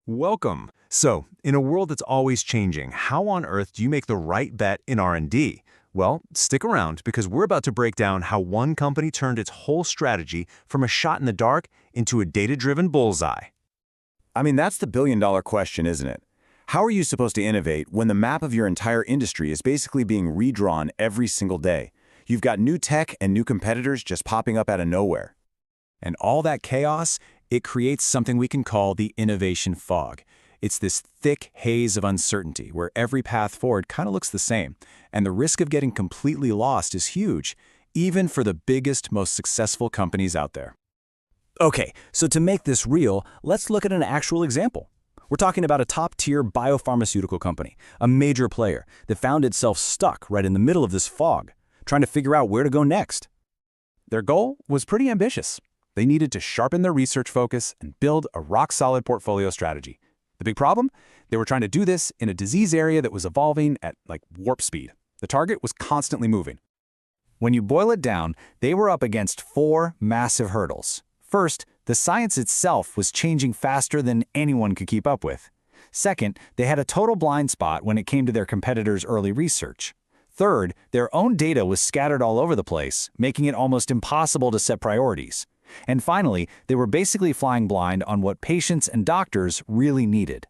Welcome. So, in a world that's always changing, how on earth do you make the right bet in R&D? Well, stick around because we're about to break down how one company turned its whole strategy from a shot in the dark into a data-driven bullseye. I mean, that's the billion-dollar question, isn't it? How are you supposed to innovate when the map of your entire industry is basically being redrawn every single day? You've got new tech and new competitors just popping up out of nowhere. And all that chaos, it creates something we can call the innovation fog. It's this thick haze of uncertainty where every path forward kind of looks the same, and the risk of getting completely lost is huge, even for the biggest, most successful companies out there. Okay, so to make this real, let's look at an actual example. We're talking about a top-tier biopharmaceutical company, a major player that found itself stuck right in the middle of this fog, trying to figure out where to go next. Their goal was pretty ambitious. They needed to sharpen their research focus and build a rock-solid portfolio strategy. The big problem? They were trying to do this in a disease area that was evolving at warp speed. The target was constantly moving. When you boil it down, they were up against four massive hurdles. First, the science itself was changing faster than anyone could keep up with. Second, they had a total blind spot when it came to their competitors' early research. Third, their own data was scattered all over the place, making it almost impossible to set priorities. And finally, they were basically flying blind on what patients and doctors really needed.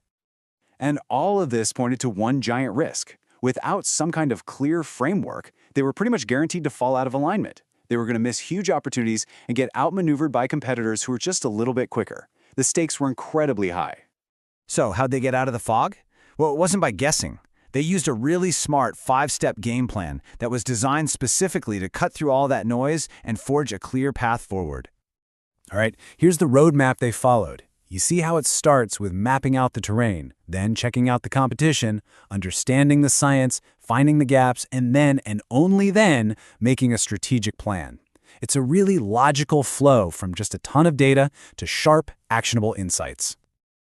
And all of this pointed to one giant risk. Without some kind of clear framework, they were pretty much guaranteed to fall out of alignment. They were going to miss huge opportunities and get outmaneuvered by competitors who were just a little bit quicker. The stakes were incredibly high. So, how'd they get out of the fog? Well, it wasn't by guessing. They used a really smart 5-step game plan that was designed specifically to cut through all that noise and forge a clear path forward. All right, here's the roadmap they followed. You see how it starts with mapping out the terrain, then checking out the competition, understanding the science, finding the gaps, and then, and only then, making a strategic plan. It's a really logical flow from just a ton of data to sharp, actionable insights.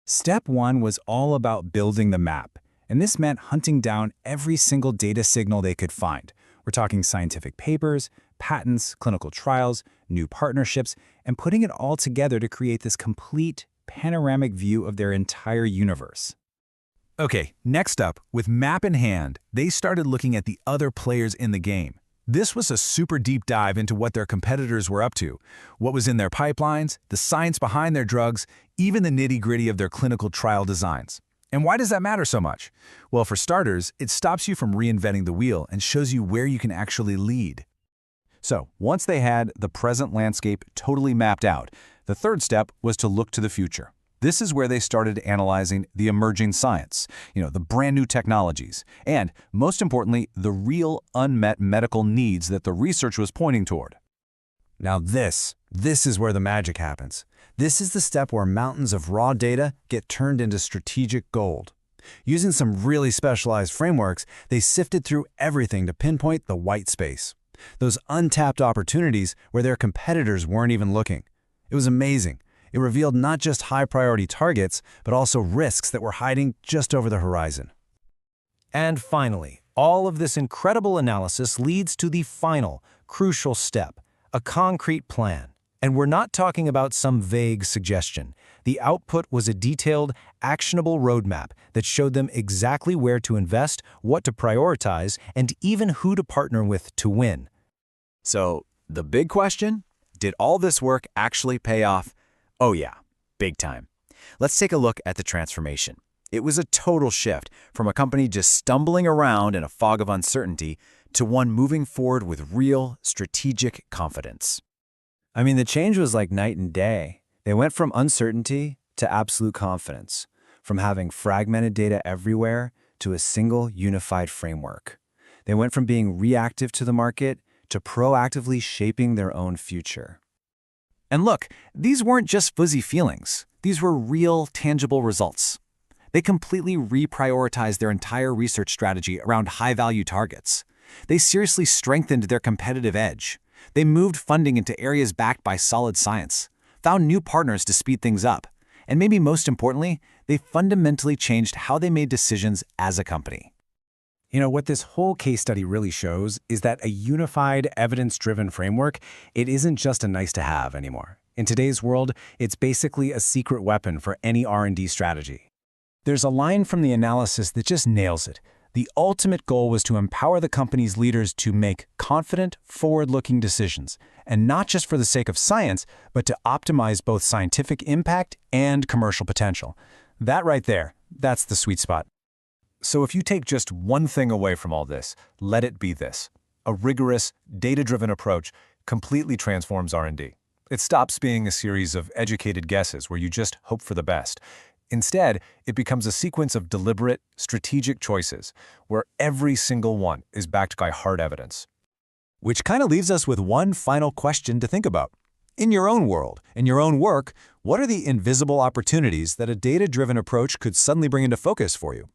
Step 1 was all about building the map, and this meant hunting down every single data signal they could find. We're talking scientific papers, patents, clinical trials, new partnerships, and putting it all together to create this complete, panoramic view of their entire universe. Okay, next up, with map in hand, they started looking at the other players in the game. This was a super deep dive into what their competitors were up to, what was in their pipelines, the science behind their drugs, even the nitty-gritty of their clinical trial designs. And why does that matter so much? Well, for starters, it stops you from reinventing the wheel and shows you where you can actually lead. So, once they had the present landscape totally mapped out, the third step was to look to the future. This is where they started analyzing the emerging science, the brand new technologies, and, most importantly, the real unmet medical needs that the research was pointing toward. Now this is where the magic happens. This is the step where mountains of raw data get turned into strategic gold. Using some really specialized frameworks, they sifted through everything to pinpoint the white space. Those untapped opportunities where their competitors weren't even looking. It was amazing. It revealed not just high-priority targets, but also risks that were hiding just over the horizon. And finally, all of this incredible analysis leads to the final, crucial step, a concrete plan. And we're not talking about some vague suggestion. The output was a detailed, actionable roadmap that showed them exactly where to invest, what to prioritize, and even who to partner with to win. So, the big question? Did all this work actually pay off? Oh yeah, big time. Let's take a look at the transformation. It was a total shift from a company just stumbling around in a fog of uncertainty to one moving forward with real, strategic confidence. I mean, the change was like night and day. They went from uncertainty to absolute confidence, from having fragmented data everywhere to a single unified framework. They went from being reactive to the market to proactively shaping their own future. And look, these weren't just fuzzy feelings. These were real, tangible results. They completely reprioritized their entire research strategy around high-value targets. They seriously strengthened their competitive edge. They moved funding into areas backed by solid science, found new partners to speed things up, and maybe most importantly, they fundamentally changed how they made decisions as a company. What this whole case study really shows is that a unified, evidence-driven framework, it isn't just a nice-to-have anymore. In today's world, it's basically a secret weapon for any R&D strategy. There's a line from the analysis that just nails it. The ultimate goal was to empower the company's leaders to make confident, forward-looking decisions, and not just for the sake of science, but to optimize both scientific impact and commercial potential. That right there, that's the sweet spot. So if you take just one thing away from all this, let it be this. A rigorous, data-driven approach completely transforms R&D. It stops being a series of educated guesses where you just hope for the best. Instead, it becomes a sequence of deliberate, strategic choices, where every single one is backed by hard evidence. Which kind of leaves us with one final question to think about. In your own world, in your own work, what are the invisible opportunities that a data-driven approach could suddenly bring into focus for you?